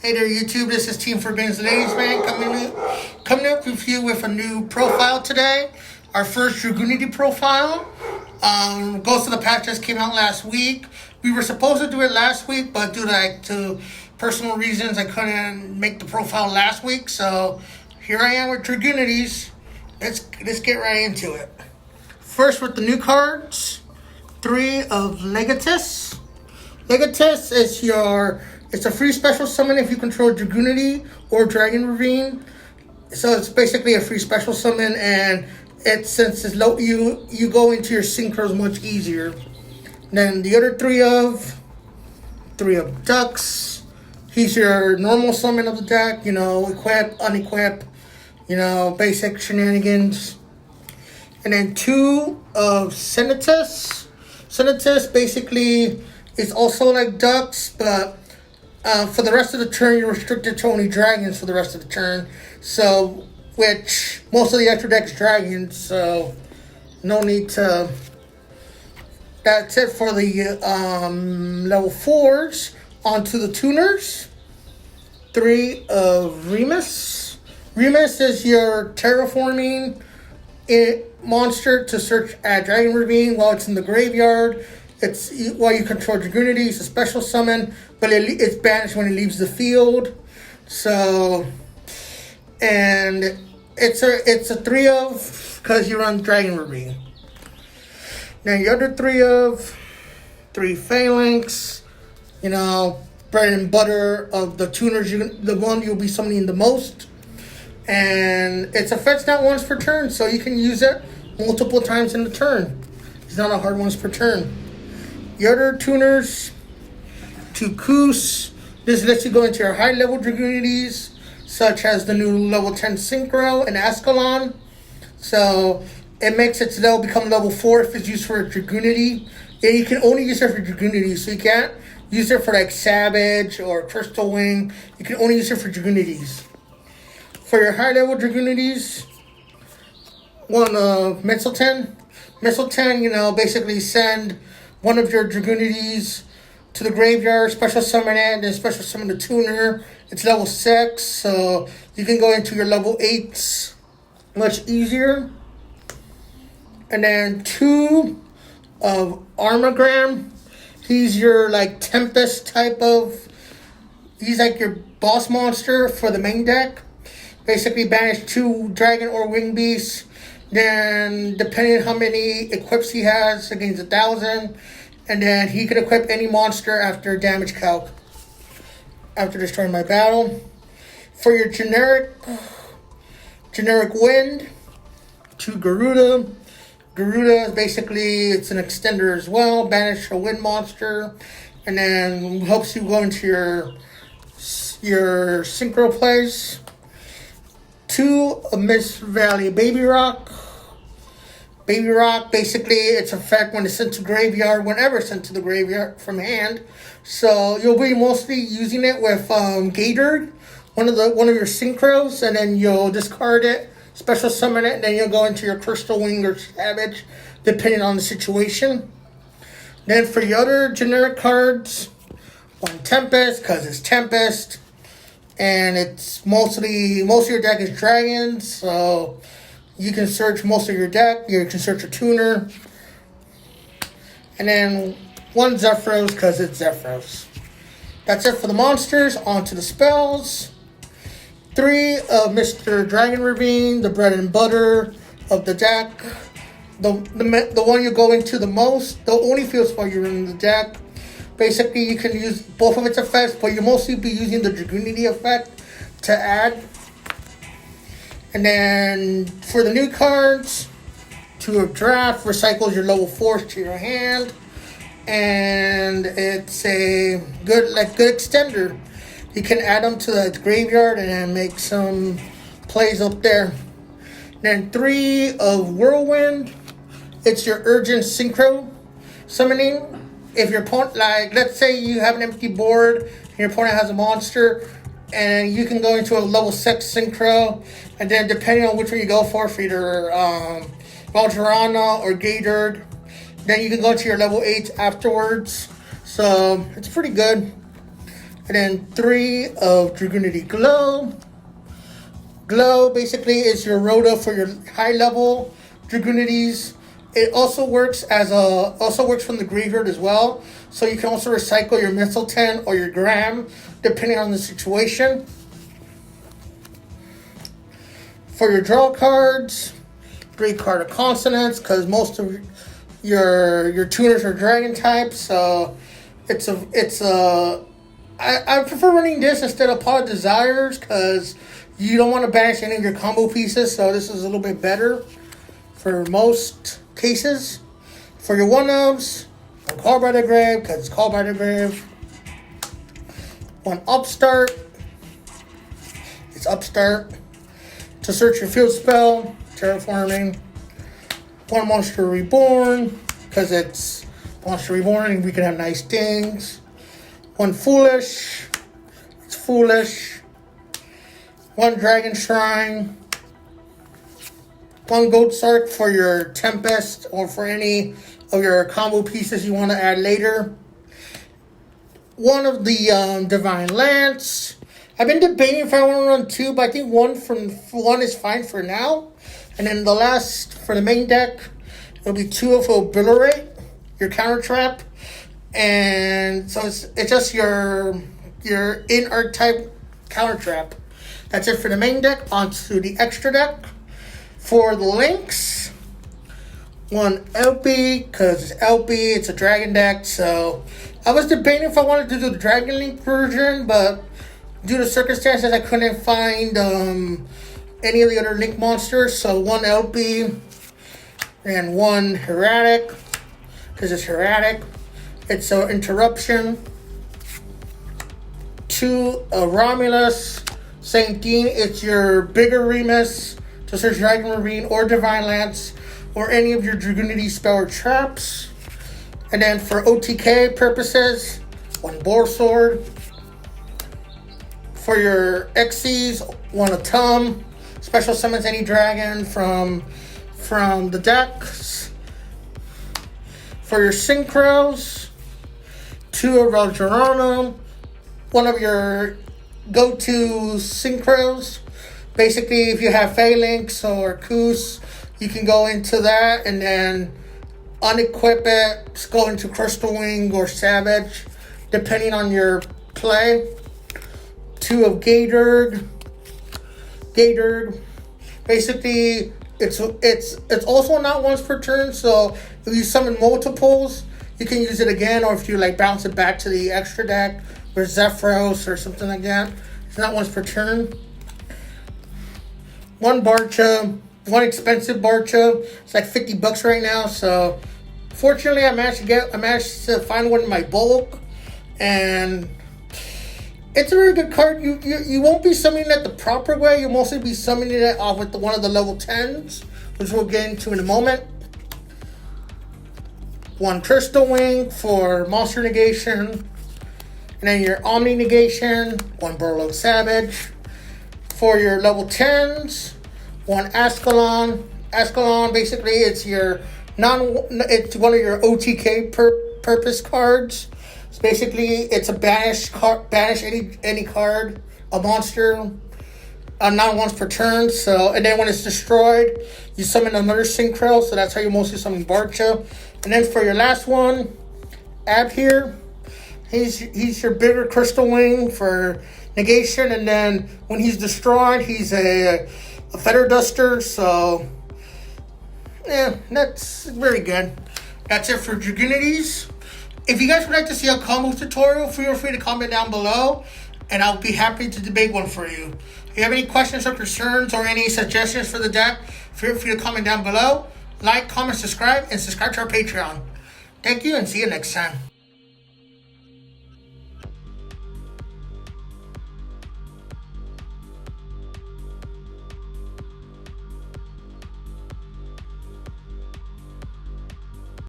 Hey there, YouTube. This is Team Forbiddens Ladies, man. Coming up with you with a new profile today. Our first Dragunity profile. Ghost of the Past just came out last week. We were supposed to do it last week, but due to personal reasons, I couldn't make the profile last week. So here I am with Dragunitys. Let's get right into it. First with the new cards. 3 of Dragunitys. Dragunitys is it's a free special summon if you control Dragunity or Dragon Ravine. So it's basically a free special summon, and since it's low, you go into your synchros much easier. Then the other 3 of Ducks. He's your normal summon of the deck, equip, unequip, basic shenanigans. And then 2 of Dragunitys. Dragunitys basically is also like Ducks, but for the rest of the turn, you're restricted to only dragons for the rest of the turn. So, which most of the extra deck is dragons, so no need to. That's it for the level 4s. On to the tuners. 3 of Remus. Remus is your terraforming monster to search at Dragon Ravine while it's in the graveyard. It's while you control Dragunity. It's a special summon, but it's banished when it leaves the field. So, and it's a 3 of because you run Dragon Ravine. Now your other 3 Phalanx, bread and butter of the tuners. The one you'll be summoning the most, and its effect's not once per turn, so you can use it multiple times in the turn. It's not a hard once per turn. The other tuners, 2 Koos. This lets you go into your high-level Dragunitys, such as the new level 10 Synchro and Ascalon. So it makes its level become level 4 if it's used for a Dragunity. And you can only use it for Dragunity, so you can't use it for like Savage or Crystal Wing. You can only use it for Dragunitys. For your high-level Dragunitys, 1 of Mistletoe. Mistletoe, basically send one of your Dragunitys to the graveyard, special summon it, then special summon the tuner. It's level 6, so you can go into your level 8s much easier. And then 2 of Armagram. He's your Tempest type of. He's like your boss monster for the main deck. Basically banish 2 dragon or wing beasts. Then, depending on how many equips he has, against 1,000. And then he can equip any monster after damage calc. After destroying my battle. For your generic wind, 2 Garuda. Garuda is basically, it's an extender as well. Banish a wind monster. And then helps you go into your synchro plays. 2 of Mist Valley Baby Rock. Baby Rock, basically, its effect when it's sent to graveyard, whenever it's sent to the graveyard from hand. So you'll be mostly using it with Gator, one of your synchros, and then you'll discard it, special summon it, and then you'll go into your Crystal Wing or Savage, depending on the situation. Then for your other generic cards, 1 Tempest, because it's Tempest. And it's most of your deck is dragons, so you can search most of your deck. You can search a tuner. And then 1 Zephyros, because it's Zephyros. That's it for the monsters. On to the spells. 3 of Mr. Dragon Ravine, the bread and butter of the deck. The one you go into the most, the only field spell you're in the deck. Basically, you can use both of its effects, but you'll mostly be using the Dragunity effect to add. And then for the new cards, 2 of Draft, recycles your level 4s to your hand. And it's a good extender. You can add them to the graveyard and then make some plays up there. Then 3 of Whirlwind. It's your urgent synchro summoning. If your opponent, let's say you have an empty board and your opponent has a monster, and you can go into a level 6 synchro, and then depending on which one you go for either Valderrama or Gator, then you can go to your level 8 afterwards. So it's pretty good. And then 3 of Dragunity Glow. Glow basically is your rota for your high level Dragunitys. It also works from the graveyard as well. So you can also recycle your Missile 10 or your Gram depending on the situation. For your draw cards, 3 card of Consonants, because most of your tuners are Dragon types. So I prefer running this instead of Pot of Desires because you don't want to banish any of your combo pieces, so this is a little bit better for most cases. For your 1-ofs, 1 Call by the Grave, because it's Called by the Grave. 1 Upstart. It's Upstart. To search your field spell, Terraforming. 1 Monster Reborn, because it's Monster Reborn and we can have nice things. 1 Foolish. It's Foolish. 1 Dragon Shrine, 1 Goat Sark for your Tempest or for any of your combo pieces you want to add later. 1 of the Divine Lance. I've been debating if I want to run 2, but I think 1 is fine for now. And then the last for the main deck, it'll be 2 of Obliterate, your counter trap, and so it's just your in archetype counter trap. That's it for the main deck. On to the extra deck. For the links, 1 LP, because it's LP, it's a dragon deck. So I was debating if I wanted to do the Dragon Link version, but due to circumstances, I couldn't find any of the other Link monsters. So 1 LP and 1 Hieratic, because it's Hieratic. It's an Interruption. 2 Romulus. Same thing, it's your bigger Remus to search Dragon Marine or Divine Lance or any of your Dragunity spell or traps. And then for OTK purposes, 1 Boar Sword. For your Xyz, 1 Atum. Special summons any dragon from the decks. For your Synchros, 2 of Valgeronum. 1 of your go-to Synchros. Basically, if you have Phalanx or Koos, you can go into that and then unequip it, go into Crystal Wing or Savage, depending on your play. 2 of Gatorg. Basically, it's also not once per turn, so if you summon multiples, you can use it again, or if you bounce it back to the extra deck or Zephyros or something like that. It's not once per turn. 1 Barcha, 1 expensive Barcha. It's like $50 right now. So fortunately, I managed to find 1 in my bulk, and it's a very good card. You won't be summoning it the proper way. You'll mostly be summoning it off with one of the level 10s, which we'll get into in a moment. 1 Crystal Wing for monster negation. And then your Omni negation, 1 Burlow Savage. For your level 10s, 1 Ascalon. Ascalon, basically, it's it's one of your OTK purpose cards. So basically, it's a banish any card, a monster, not once per turn. So, and then when it's destroyed, you summon another Synchro. So that's how you mostly summon Barcha. And then for your last one, Abhir. He's your bigger Crystal Wing for negation, and then when he's destroyed, he's a Feather Duster. So yeah, that's very good. That's it for Dragunitys. If you guys would like to see a combo tutorial, feel free to comment down below, and I'll be happy to debate one for you. If you have any questions or concerns or any suggestions for the deck, feel free to comment down below. Like, comment, subscribe, and subscribe to our Patreon. Thank you, and see you next time.